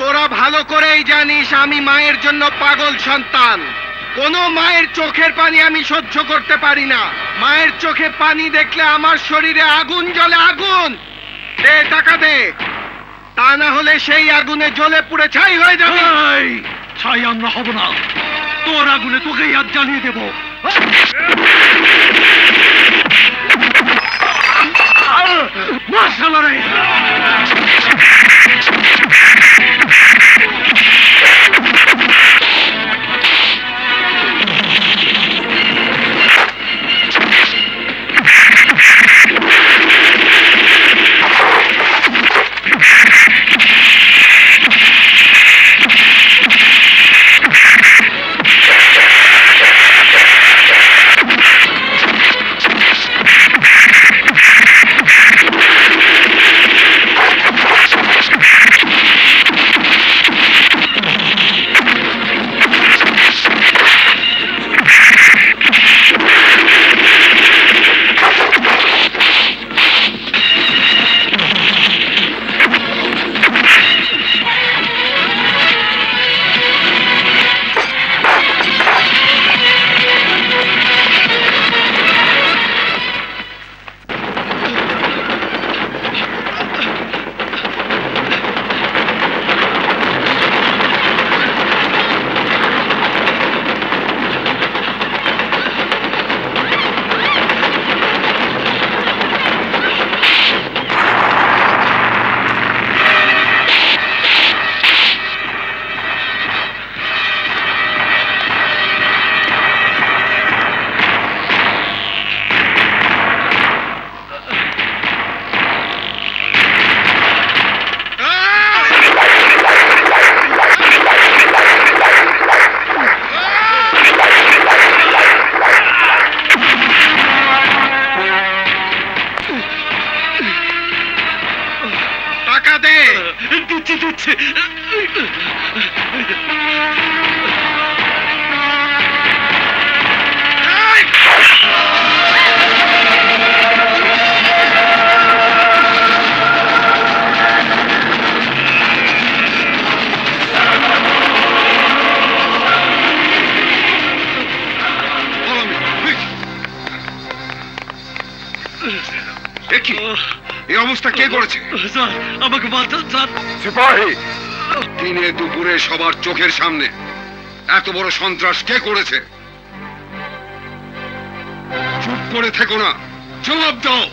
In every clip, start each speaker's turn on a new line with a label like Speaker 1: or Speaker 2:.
Speaker 1: তোরা ভালো করেই জানিস আমি মায়ের জন্য পাগল সন্তান। কোনো মায়ের চোখের পানি আমি সহ্য করতে পারি না। মায়ের চোখে পানি দেখলে আমার শরীরে আগুন জ্বলে, আগুন। দে টাকা দে, তা না হলে সেই আগুনে জ্বলে পুড়ে ছাই হয়ে যাবে।
Speaker 2: ছাই আমরা হব না, তোর আগুনে তোকেই আজ জ্বালিয়ে দেবো। মাশাআল্লাহ রে।
Speaker 1: এই অবস্থা কে করেছে?
Speaker 2: স্যার আমাকে বাঁচান স্যার।
Speaker 1: সিপাহী, দিনে দুপুরে সবার চোখের সামনে এত বড় সন্ত্রাস কে করেছে? চুপ করে থেকো না, জবাব দাও।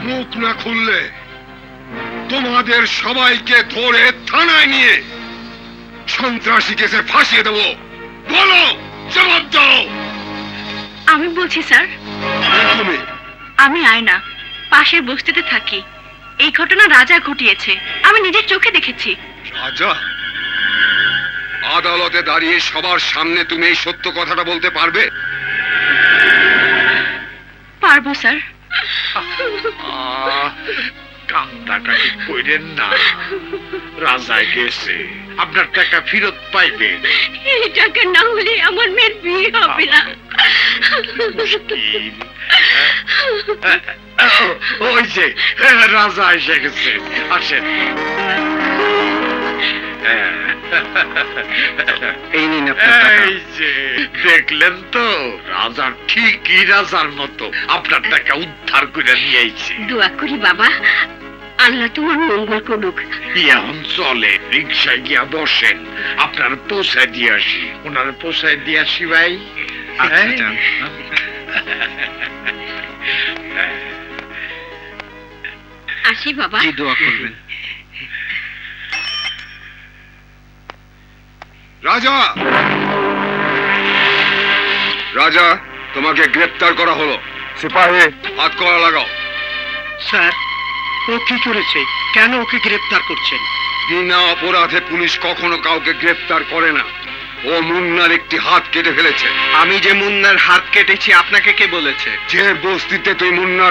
Speaker 1: মুখ না খুললে তোমাদের সবাইকে ধরে থানায় নিয়ে সন্ত্রাসী কেসে ফাঁসিয়ে দেবো। বলো, জবাব দাও।
Speaker 3: আমি বলছি স্যার।
Speaker 1: তুমি?
Speaker 3: আমি আয়না, পাশের বস্তিতে থাকি। এই ঘটনা রাজা ঘটিয়েছে, আমি নিজের চোখে দেখেছি।
Speaker 1: রাজা? আদালতে দাঁড়িয়ে সবার সামনে তুমি এই সত্য কথাটা বলতে পারবে?
Speaker 3: পারবো স্যার।
Speaker 2: কান্দাকাটি কইরেন না, রাজায় গেছে, আপনার টাকা ফেরত পাইবেন।
Speaker 3: এই টাকা না হলে আমার মেয়ের বিয়ে হবে না।
Speaker 2: ওই যে রাজা এসে গেছে, আসেন।
Speaker 1: এই নিন
Speaker 2: এই যে দেখলেন তো, রাজার ঠিকই রাজার মতো আপনার টাকা উদ্ধার করে নিয়ে আইছে।
Speaker 3: দোয়া করি বাবা, আল্লাহ তোমার মঙ্গল করুক।
Speaker 2: এখন চলে, রিক্সায় গিয়া বসেন, আপনার পৌঁছায় দিয়ে আসি। ওনার পৌঁছায় দিয়ে আসি ভাই।
Speaker 3: আসি বাবা।
Speaker 1: দোয়া করবেন। রাজা, রাজা, তোমাকে গ্রেপ্তার করা হলো। সিপাহী, হাত করা লাগাও।
Speaker 4: স্যার, ও কি করেছে? কেন ওকে গ্রেফতার করছেন?
Speaker 1: বিনা অপরাধে পুলিশ কখনো কাউকে গ্রেপ্তার করে না। ও মুন্নার একটি হাত কেটে ফেলেছে।
Speaker 4: আমি যে মুন্নার হাত কেটেছি আপনাকে কে বলেছে?
Speaker 1: যে বস্তিতে তুই মুন্নার